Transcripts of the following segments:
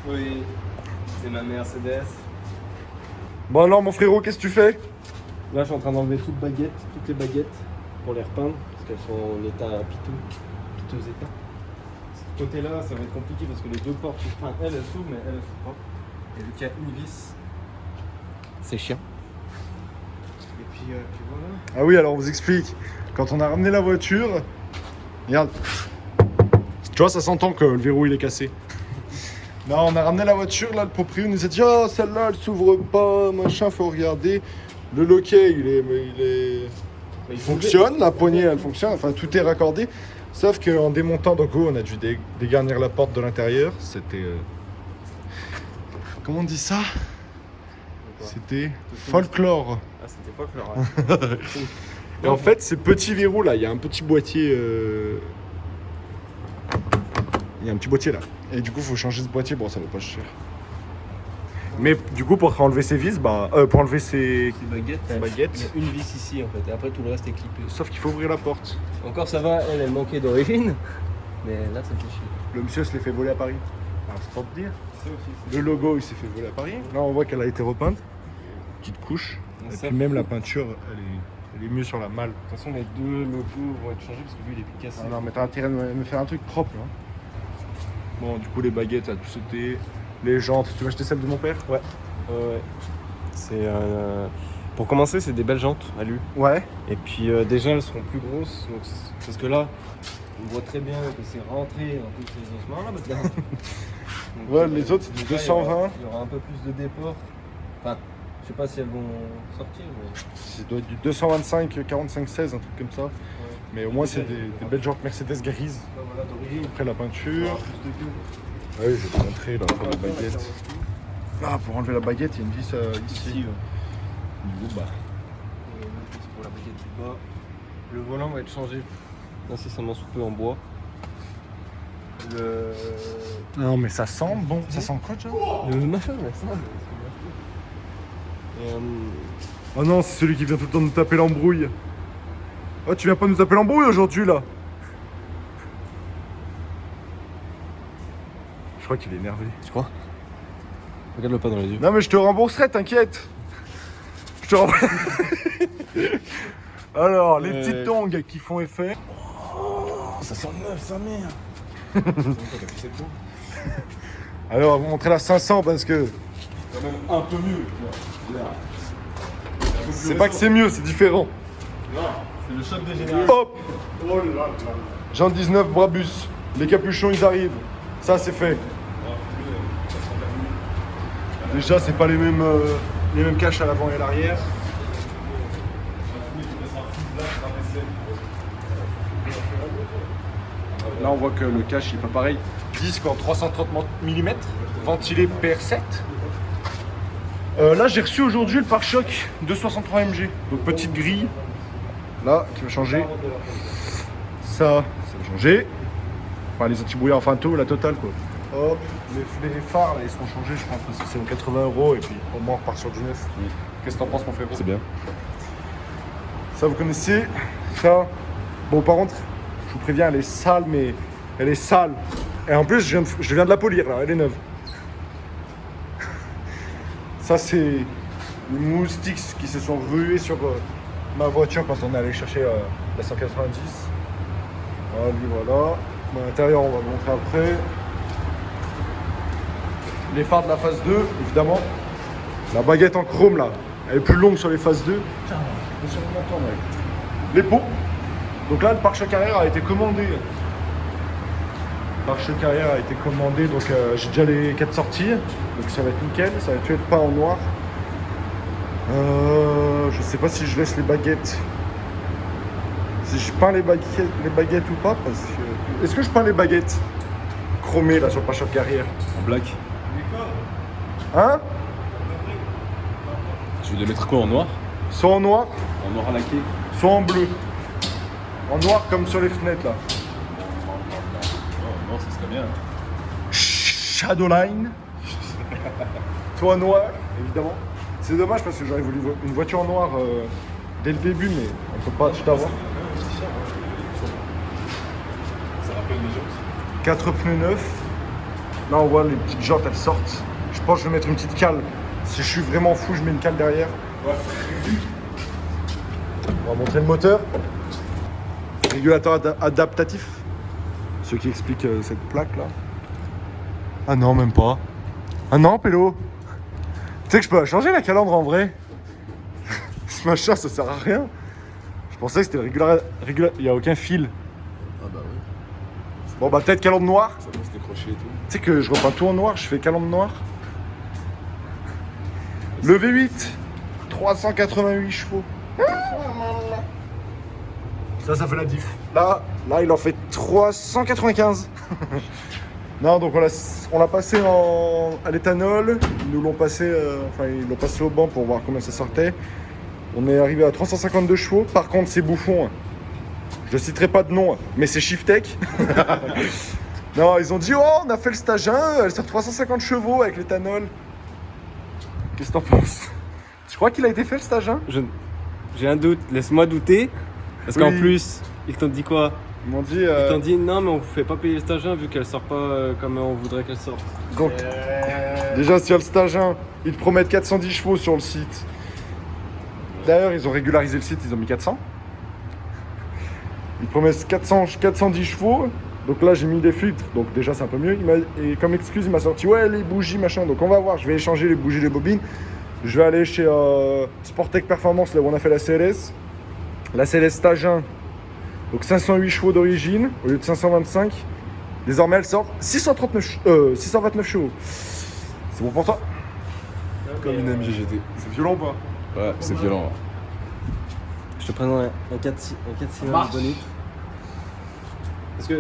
Oui, c'est ma Mercedes. Bon alors mon frérot, qu'est-ce que tu fais? Là, je suis en train d'enlever toutes les baguettes pour les repeindre parce qu'elles sont en état piteux état. Ce côté-là, ça va être compliqué parce que les deux portes, enfin, elles s'ouvrent, mais elles s'ouvrent pas. Et vu qu'il y a une vis, c'est chiant. Et puis voilà. Ah oui, alors on vous explique. Quand on a ramené la voiture, regarde. Tu vois, ça s'entend que le verrou il est cassé. Non, on a ramené la voiture, là, le propriétaire nous a dit ah, celle-là elle s'ouvre pas, machin, faut regarder. Le loquet il fonctionne, la poignée elle fonctionne, enfin tout est raccordé. Sauf qu'en démontant, donc on a dû dégarnir la porte de l'intérieur. C'était. Comment on dit ça? C'était folklore. Ah, c'était folklore, ouais. Et en fait, ces petits verrous là, il y a un petit boîtier. Il y a un petit boîtier là. Et du coup, il faut changer ce boîtier. Bon, ça vaut pas cher. Mais du coup, pour enlever ces vis, pour enlever ces baguettes, baguettes. il y a une vis ici en fait. Et après, tout le reste est clippé. Sauf qu'il faut ouvrir la porte. Encore ça va, elle manquait d'origine. Mais là, ça fait chier. Le monsieur se l'est fait voler à Paris. Alors, c'est pour te dire. Ça aussi, Le logo, il s'est fait voler à Paris. Là, on voit qu'elle a été repeinte. Petite couche. Et puis même la peinture, elle est mieux sur la malle. De toute façon, les deux logos vont être changés parce que lui, il est plus cassé. Ah non, mais t'as intérêt de me faire un truc propre. Hein. Bon, du coup, les baguettes, ça a tout sauté. Les jantes, tu veux acheter celles de mon père? Ouais. C'est pour commencer, c'est des belles jantes à lui. Ouais. Et puis déjà, elles seront plus grosses. Donc, parce que là, on voit très bien que c'est rentré un peu ces ossements là maintenant. Donc, Ouais, les autres, c'est du déjà, 220. Il y aura un peu plus de déport. Enfin, je sais pas si elles vont sortir. Mais... Ça doit être du 225, 45, 16, un truc comme ça. Ouais. Mais au moins, c'est des belles jantes Mercedes grises. Là, voilà, d'origine. Après la peinture. Plus de gueule. Ah oui, je vais te montrer là, pour la baguette. Ah, pour enlever la baguette, il y a une vis ici. Ici, ouais. Du coup, bah. Pour la baguette du bas. Le volant va être changé incessamment sous peu en bois. Non, mais ça sent bon. Ça sent quoi, déjà? Le machin, là, ça. Et, Oh non, c'est celui qui vient tout le temps nous taper l'embrouille. Oh, tu viens pas nous taper l'embrouille aujourd'hui, là? Je crois qu'il est énervé. tu crois? Regarde-le pas dans les yeux. Non, mais je te rembourserai, t'inquiète. Je te rembourserai. Alors, les petites tongs qui font effet. Oh, ça sent neuf, sa mère. Alors, on va montrer la 500 parce que Quand même un peu mieux. c'est pas que c'est mieux, c'est différent. Non, c'est le choc des générations. Hop! Jean 19, Brabus. Les capuchons, ils arrivent. Ça, c'est fait. Déjà, c'est pas les mêmes caches à l'avant et à l'arrière. Là, on voit que le cache n'est pas pareil. Disque en 330 mm, ventilé PR7. Là, j'ai reçu aujourd'hui le pare-choc 263 MG. Donc, petite grille. Là, qui va changer. Ça va changer. Enfin, les anti-brouillards, enfin tout, la totale quoi. Hop, les phares, là, ils seront changés, je crois, parce que c'est aux 80 € et puis au moins on repart sur du neuf. Qu'est-ce que t'en penses, mon frère? C'est bien. Ça, vous connaissez. Ça, bon, par contre, je vous préviens, elle est sale, mais elle est sale. Et en plus, je viens de la polir, là, elle est neuve. Ça, c'est les moustiques qui se sont rués sur ma voiture quand on est allé chercher la 190. Voilà, lui, voilà. Bon, à l'intérieur, on va le montrer après. Les phares de la phase 2, évidemment. La baguette en chrome, là, elle est plus longue sur les phases 2. Tiens, on est sur le montant, mec. Les pots. Donc là, le pare-choc arrière a été commandé. Le pare-choc arrière a été commandé, donc j'ai déjà les 4 sorties. Donc ça va être nickel, ça va être peint en noir. Je sais pas si je laisse les baguettes. Si je peins les baguettes ou pas, parce que... Est-ce que je peins les baguettes chromées là sur le pare-choc arrière? En black. Hein? Tu veux les mettre quoi en noir? Soit en noir, En noir à laqué. soit en bleu. En noir comme sur les fenêtres là. Non, ça serait bien. Shadowline. Soit en noir, évidemment. C'est dommage parce que j'aurais voulu une voiture en noir dès le début, mais on peut pas tout avoir. Ça rappelle les gens. 4 pneus neufs. Là, on voit les petites jantes, elles sortent. Je pense que je vais mettre une petite cale. Si je suis vraiment fou, je mets une cale derrière. Ouais. On va montrer le moteur. Régulateur adaptatif. Ce qui explique cette plaque là. Ah non, même pas. Ah non, Pélo. Tu sais que je peux la changer la calandre en vrai. Ce machin, ça sert à rien. Je pensais que c'était le régulateur. Il n'y a aucun fil. Ah bah oui. Bon bah peut-être calandre noire. Ça va se décrocher et tout. Tu sais que je repeins tout en noir, je fais calandre noire. Le V8, 388 chevaux. Ça fait la diff. Là, il en fait 395. Non, donc on l'a passé à l'éthanol. Ils nous l'ont passé, ils l'ont passé au banc pour voir combien ça sortait. On est arrivé à 352 chevaux. Par contre, ces bouffons, je citerai pas de nom, mais c'est Shiftech. Non, ils ont dit, oh, on a fait le stage 1, elle sort 350 chevaux avec l'éthanol. Qu'est-ce que t'en penses? Tu crois qu'il a été fait le stage 1? J'ai un doute, laisse-moi douter. Parce qu'en plus, ils t'ont dit quoi? Ils m'ont dit. Ils t'ont dit non, mais on vous fait pas payer le stage 1 vu qu'elle sort pas comme on voudrait qu'elle sorte. Donc, déjà, s'il y a le stage 1, ils te promettent 410 chevaux sur le site. D'ailleurs, ils ont régularisé le site, ils ont mis 400. Ils promettent 410 chevaux. Donc là, j'ai mis des filtres, donc déjà, c'est un peu mieux. Et comme excuse, il m'a sorti, ouais, les bougies, machin. Donc on va voir, je vais échanger les bougies, les bobines. Je vais aller chez Sportec Performance, là où on a fait la CLS. La CLS stage 1. Donc 508 chevaux d'origine, au lieu de 525. Désormais, elle sort 629 chevaux. C'est bon pour toi? Comme une MGGT. C'est violent ou pas? Ouais, c'est violent. Je te présente un 4 cylindres Bonnet. Parce que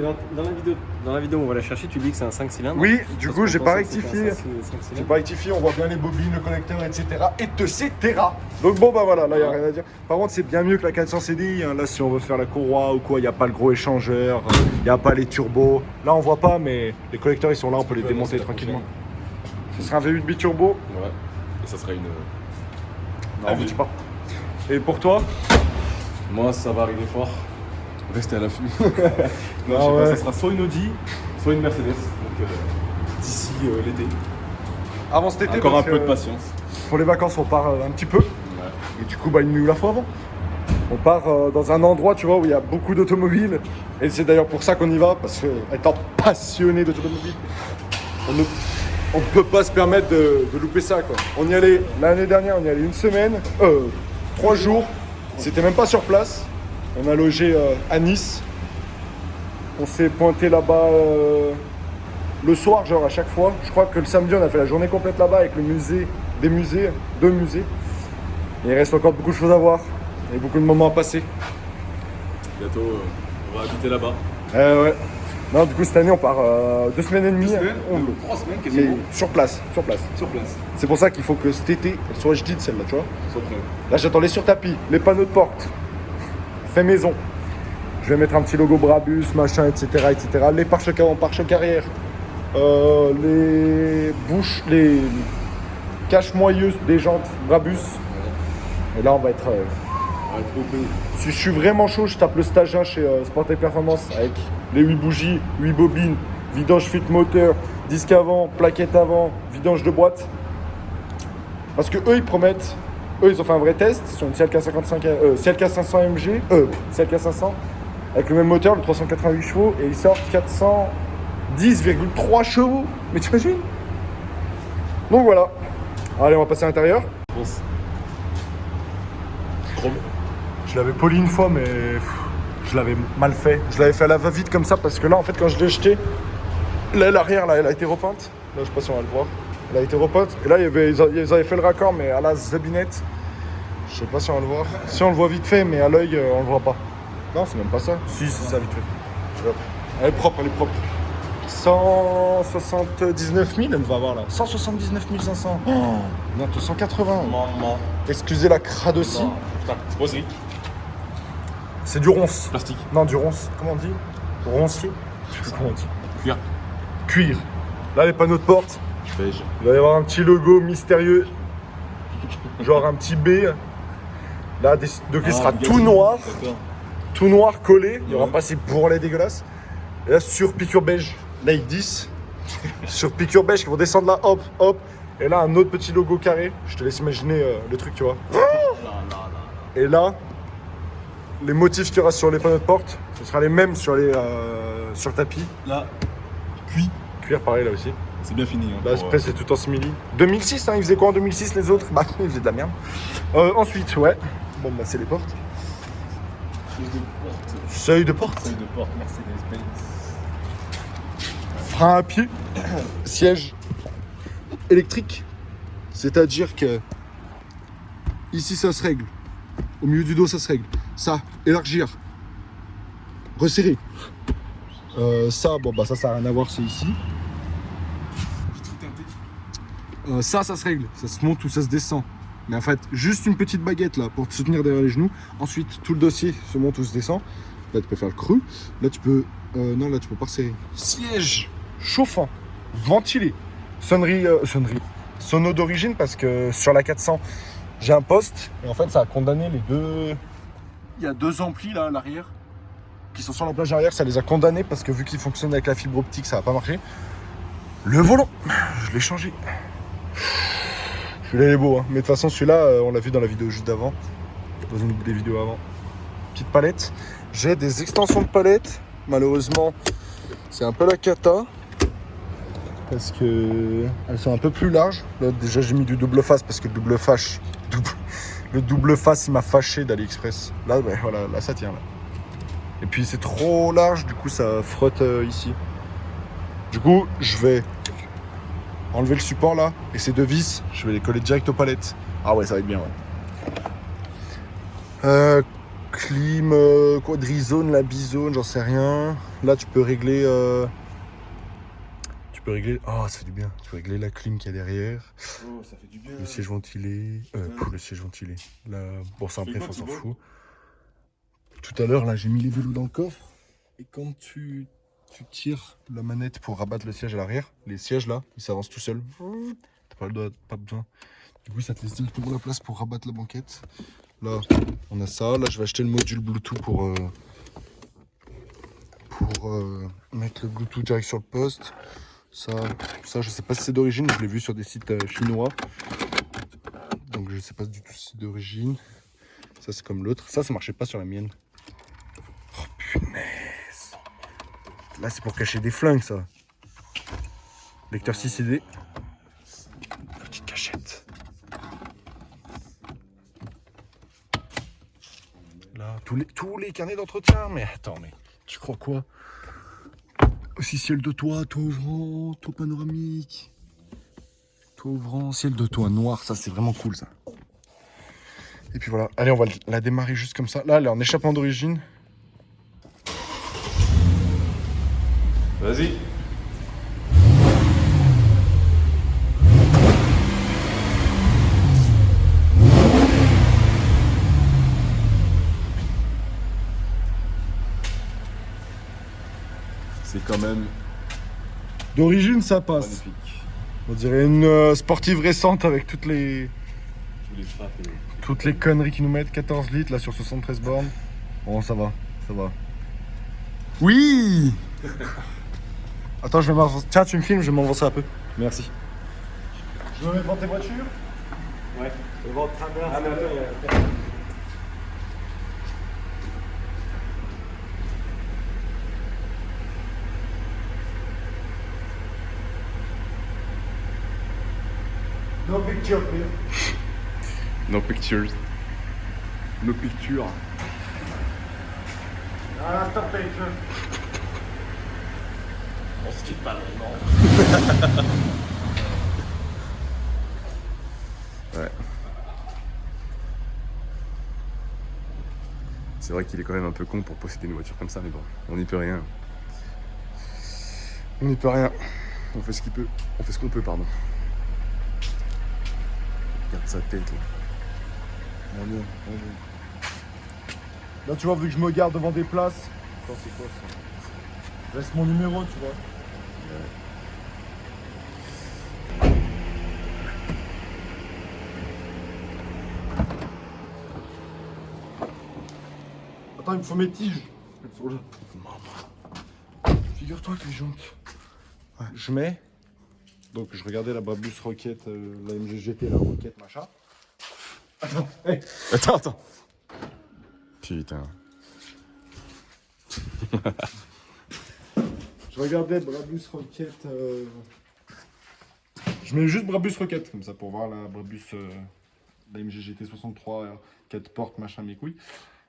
dans la vidéo où on va la chercher, tu dis que c'est un 5 cylindres. Oui, du coup, j'ai pas rectifié. J'ai J'ai pas rectifié, on voit bien les bobines, le connecteur, etc. etc. Donc bon, bah voilà, là, il n'y a rien à dire. Par contre, c'est bien mieux que la 400 CDI. Hein. Là, si on veut faire la courroie ou quoi, il n'y a pas le gros échangeur, il n'y a pas les turbos. Là, on voit pas, mais les connecteurs, ils sont là, on peut les démonter tranquillement. Ce sera un V8 biturbo. Ouais. Et ça sera une. Non, je dis pas. Et pour toi? Moi, ça va arriver fort. Restez à l'affût. Non, Ah je sais ouais. pas, ça sera soit une Audi, soit une Mercedes. Donc d'ici l'été. Avant cet été, Encore un parce peu que de patience. pour les vacances, on part un petit peu. Ouais. Et du coup, bah, il nous la faut avant. On part dans un endroit, tu vois, où il y a beaucoup d'automobiles. Et c'est d'ailleurs pour ça qu'on y va, parce que étant passionné d'automobile, on ne peut pas se permettre de louper ça, quoi. On y allait l'année dernière, on y allait une semaine, 3 jours. C'était même pas sur place. On a logé à Nice. On s'est pointé là-bas le soir, genre à chaque fois. Je crois que le samedi, on a fait la journée complète là-bas avec le musée, deux musées. Et il reste encore beaucoup de choses à voir et beaucoup de moments à passer. Bientôt, on va habiter là-bas. Ouais. Non, du coup, cette année, on part 2 semaines et demie. 3 semaines Mais quasiment. sur place. Sur place. C'est pour ça qu'il faut que cet été, elle soit hdite celle-là, tu vois. Sur prêt. Là, j'attends les sur-tapis, les panneaux de porte. Fait maison. Je vais mettre un petit logo Brabus, machin, etc. Les pare-chocs avant, pare-chocs arrière. Les bouches, les caches moyeuses des jantes Brabus. Et là, on va être... Si je suis vraiment chaud, je tape le stage 1 chez Sportec Performance avec les 8 bougies, 8 bobines, vidange fit moteur, disque avant, plaquette avant, vidange de boîte. Parce que eux, ils promettent... Eux, ils ont fait un vrai test sur une CLK 500 MG, CLK 500, avec le même moteur, le 388 chevaux, et ils sortent 410,3 chevaux. Mais tu imagines? Donc voilà. Allez, on va passer à l'intérieur. Je l'avais poli une fois, mais je l'avais mal fait. Je l'avais fait à la va-vite comme ça, parce que là, en fait, quand je l'ai jeté, l'aile arrière, là, elle a été repeinte. Là, je sais pas si on va le voir. Elle a été repeinte. Et là, ils avaient fait le raccord, mais à la zabinette. Je sais pas si on va le voir. Si on le voit vite fait, mais à l'œil, on le voit pas. Non, c'est même pas ça. Si, c'est ça, vite fait. Hop. Elle est propre. 179 000, elle va avoir là. 179 500. Oh, bientôt 180. Maman. Excusez la cradocie. Putain, c'est quoi ce riz? C'est du ronce. Plastique. Non, du ronce. Comment on dit? Roncier. Je sais plus comment on dit. Cuir. Là, les panneaux de porte. Beige. Il va y avoir un petit logo mystérieux. Genre un petit B. Là, donc il sera tout noir. D'accord. Tout noir collé. Il n'y aura Ouais. pas ces bourrelets dégueulasses. Et là, sur piqûre beige, Nike 10. sur piqûre beige qui vont descendre là, hop, hop. Et là, un autre petit logo carré. Je te laisse imaginer le truc, tu vois. Et là, les motifs qu'il y aura sur les panneaux de porte, ce sera les mêmes sur le tapis. Là, Cuir pareil là aussi. c'est bien fini. Hein, Là, après, c'est tout en simili. 2006, hein, ils faisaient quoi en 2006 les autres? Bah, ils faisaient de la merde. Ensuite, ouais. Bon, bah, c'est les portes. Seuil de porte. Seuil de porte, Mercedes-Benz. Frein à pied. Siège électrique. C'est-à-dire que ici, ça se règle. Au milieu du dos, ça se règle. Ça, élargir. Resserrer. Ça, bon, bah, ça n'a rien à voir, c'est ici. Ça se règle. Ça se monte ou ça se descend. Mais en fait, juste une petite baguette là pour te soutenir derrière les genoux. Ensuite, tout le dossier se monte ou se descend. Là, tu peux faire le creux. Là, tu peux. Non, là, tu peux pas resserrer. Siège chauffant, ventilé. Sonnerie. Sono d'origine parce que sur la 400, j'ai un poste. Et en fait, ça a condamné les deux. Il y a deux amplis là à l'arrière qui sont sur la plage arrière. Ça les a condamnés parce que vu qu'ils fonctionnent avec la fibre optique, ça va pas marcher. Le volant, je l'ai changé. Celui-là il est beau, hein. Mais de toute façon celui-là on l'a vu dans la vidéo juste d'avant, dans une des vidéos avant. Petite palette. J'ai des extensions de palette. Malheureusement c'est un peu la cata parce que elles sont un peu plus larges. Là déjà j'ai mis du double face parce que le double face il m'a fâché d'AliExpress. Là ouais, voilà, là ça tient là. Et puis c'est trop large, du coup ça frotte ici. Du coup je vais enlever le support là, et ces deux vis, je vais les coller direct aux palettes. Ah ouais, ça va être bien, ouais. Clim, quadrizone, la bizone, j'en sais rien. Là, tu peux régler... Oh, ça fait du bien. Tu peux régler la clim qu'il y a derrière. Oh, ça fait du bien. Le siège ventilé. Le siège ventilé. Là, bon, ça après, on s'en fout. Tout à l'heure, là, j'ai mis les vélos dans le coffre. Et quand tu tires la manette pour rabattre le siège à l'arrière, les sièges là, ils s'avancent tout seuls. T'as pas besoin. Du coup, ça te laisse directement la place pour rabattre la banquette. Là, on a ça. Là, je vais acheter le module Bluetooth pour mettre le Bluetooth direct sur le poste. Ça, je sais pas si c'est d'origine. Je l'ai vu sur des sites chinois. Donc, je sais pas du tout si c'est d'origine. Ça, c'est comme l'autre. Ça marchait pas sur la mienne. Oh, punaise. Là, c'est pour cacher des flingues, ça. Lecteur 6 CD. Petite cachette. Là, tous les carnets d'entretien. Mais attends, mais tu crois quoi? Aussi ciel de toit, toit ouvrant, toit panoramique. Toit ouvrant, ciel de toit noir. Ça, c'est vraiment cool, ça. Et puis voilà. Allez, on va la démarrer juste comme ça. Là, elle est en échappement d'origine. Vas-y. C'est quand même D'origine, ça passe. magnifique. On dirait une sportive récente avec toutes les Frappes et... toutes les conneries qu'ils nous mettent. 14 litres là sur 73 bornes. Bon, ça va, ça va. Oui. Attends, je vais m'avancer. Tiens, tu me filmes, je vais m'avancer un peu. Merci. Je me mets devant tes voitures. Ouais. Devant Tramers. Ah mais attends, il y a... No picture, please. No pictures. No picture. Ah, stop picture. On se quitte pas vraiment. Ouais. C'est vrai qu'il est quand même un peu con pour posséder une voiture comme ça, mais bon, on n'y peut rien. On n'y peut rien. On fait ce qu'il peut. On fait ce qu'on peut, pardon. Regarde sa tête là. Mon Dieu, mon Dieu. Là, tu vois, vu que je me garde devant des places. Attends, c'est quoi ça? Je laisse mon numéro, tu vois. Attends, il me faut mes tiges. Figure-toi que les jantes. je mets. Donc je regardais la Brabus Rocket, la MGGT, la Rocket, machin. Attends, hey. Attends. Putain. Je regardais Brabus Rocket. Je mets juste Brabus Rocket, comme ça, pour voir la Brabus, la MGGT 63, 4 portes, machin, mes couilles.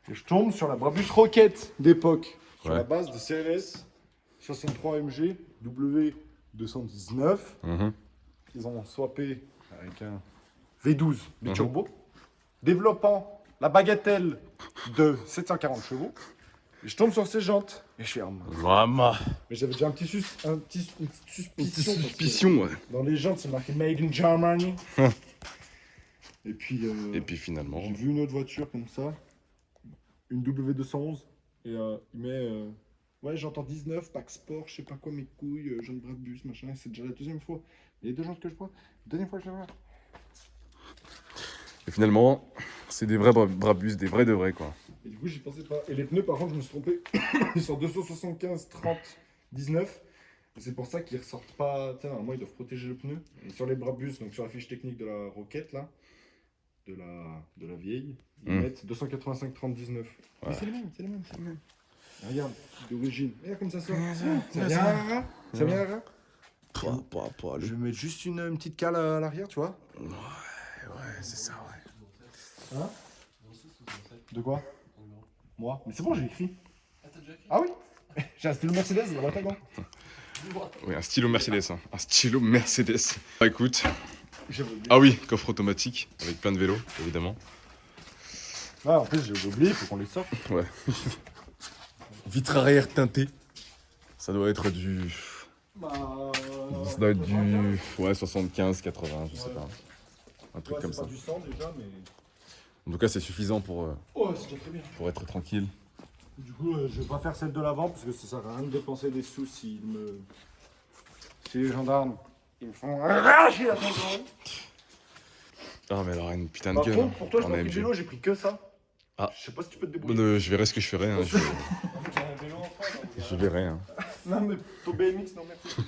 Et je tombe sur la Brabus Rocket d'époque, sur Ouais. la base de CRS 63 MG W219. Ils ont swappé avec un V12 biturbo, développant la bagatelle de 740 chevaux. Et je tombe sur ces jantes et je fais Maman. mais j'avais déjà une petite suspicion. Une petite parce que suspicion, ouais. dans les jantes, c'est marqué Made in Germany. Et puis finalement. j'ai vu une autre voiture comme ça, une W211. Et il met ouais, j'entends 19, pack sport, je sais pas quoi, mes couilles, jeune Brabus, machin. C'est déjà la deuxième fois. Il y a 2 jantes que je vois. Deuxième fois que je la vois. Et finalement, c'est des vrais Brabus, des vrais de vrais, quoi. Et du coup, j'y pensais pas. Et les pneus, par contre, je me suis trompé. Ils sont 275, 30, 19. Et c'est pour ça qu'ils ressortent pas. Tu sais, normalement, ils doivent protéger le pneu. Et sur les Brabus, donc sur la fiche technique de la Rocket, là, de la vieille, ils mettent 285, 30, 19. Ouais. Mais c'est les mêmes, c'est les mêmes, c'est les mêmes. Et regarde, d'origine. Regarde comme ça sort. Ça vient à ras. Ça vient à ras. Je vais mettre juste une petite cale à l'arrière, tu vois. Ouais, c'est ça, ouais. Hein? De quoi? Moi? Mais c'est bon, j'ai écrit. Ah oui? J'ai un stylo Mercedes dans la boîte à gants. Oui, un stylo Mercedes, hein. Un stylo Mercedes. Bah écoute. J'ai oublié. Ah oui, coffre automatique, avec plein de vélos, évidemment. Ah, en plus, j'ai oublié, il faut qu'on les sorte. Ouais. Vitre arrière teintée. Ça doit être du... Ça doit être du... Ouais, 75, 80, je sais pas. Un truc comme c'est ça. pas du sang déjà, mais. En tout cas, c'est suffisant pour C'est déjà très bien. être tranquille. Du coup, je vais pas faire celle de l'avant parce que ça sert à rien de dépenser des sous si les gendarmes ils me font arracher la tête. Ah, mais elle aura une putain de Par gueule. contre, pour toi, je en prends du AMG. vélo, j'ai pris que ça. Ah. Je sais pas si tu peux te débrouiller. Je verrai ce que je ferai. Hein. Je verrai. Hein. Non, mais ton BMX, non, merci.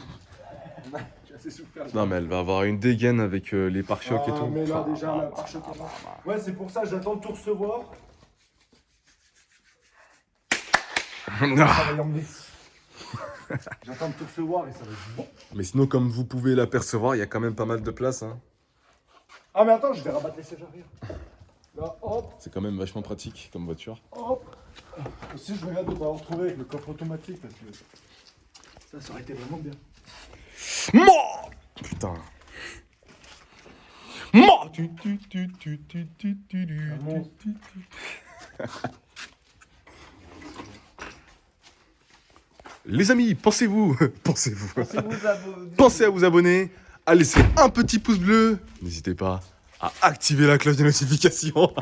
J'ai assez souffert. Non, mais elle va avoir une dégaine avec les pare-chocs et tout. Mais là, déjà, la pare-choc. Ouais, c'est pour ça, j'attends de tout recevoir. Ah. J'attends de tout recevoir et ça va être bon. Mais sinon, comme vous pouvez l'apercevoir, il y a quand même pas mal de place. Hein. Ah, mais attends, je vais rabattre les sièges arrière. Là, hop, C'est quand même vachement pratique comme voiture. hop. Aussi, je regarde de pas retrouver avec le coffre automatique parce que ça aurait été vraiment bien. Moi Putain. Moi Les amis, pensez-vous Pensez à vous abonner, à laisser un petit pouce bleu. N'hésitez pas à activer la cloche de notification.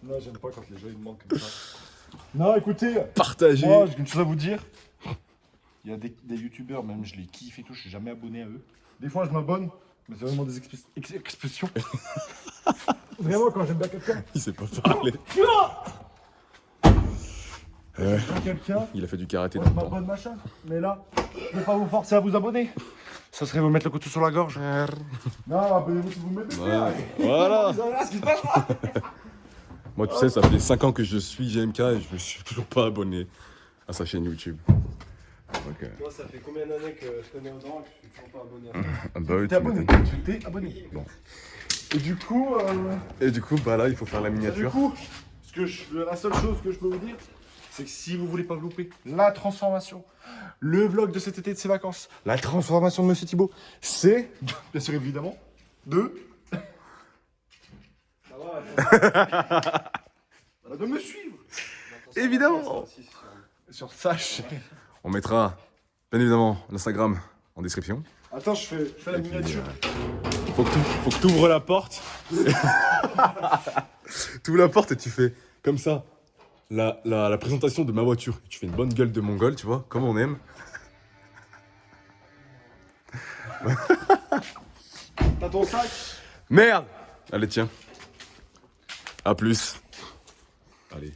Non, j'aime pas quand les gens ils me manquent comme ça. Non, écoutez, Partagez. moi j'ai une chose à vous dire. Il y a des youtubeurs, même je les kiffe et tout, je suis jamais abonné à eux. Des fois je m'abonne, mais c'est vraiment des expressions. Vraiment quand j'aime bien quelqu'un. Il sait pas parler. Ouais, Quelqu'un, il a fait du karaté moi dans je le temps. m'abonne machin. Mais là, je vais pas vous forcer à vous abonner. Ça serait vous mettre le couteau sur la gorge. Non, abonnez-vous si vous m'aimez. Ouais. Voilà. Vous allez voir ce qui se passe là. Moi, tu sais, ça fait 5 ans que je suis GMK et je me suis toujours pas abonné à sa chaîne YouTube. Donc, Moi, ça fait combien d'années que je connais Audran et que je suis toujours pas abonné à ça? ah bah oui, T'es tu abonné. m'étonnes. Tu t'es abonné. Bon. Et du coup, Et du coup, bah là, il faut faire la miniature. la seule chose que je peux vous dire, c'est que si vous voulez pas louper la transformation, le vlog de cet été de ses vacances, la transformation de Monsieur Thibaut, c'est, bien sûr évidemment, de me suivre Évidemment. sur sa chaîne. On mettra, bien évidemment, l'Instagram en description. Attends, je fais la miniature. Faut que tu ouvres la porte. Tu ouvres la porte et tu fais comme ça la présentation de ma voiture. Tu fais une bonne gueule de mongol, tu vois, comme on aime. T'as ton sac? Merde. Allez, tiens. À plus. Allez.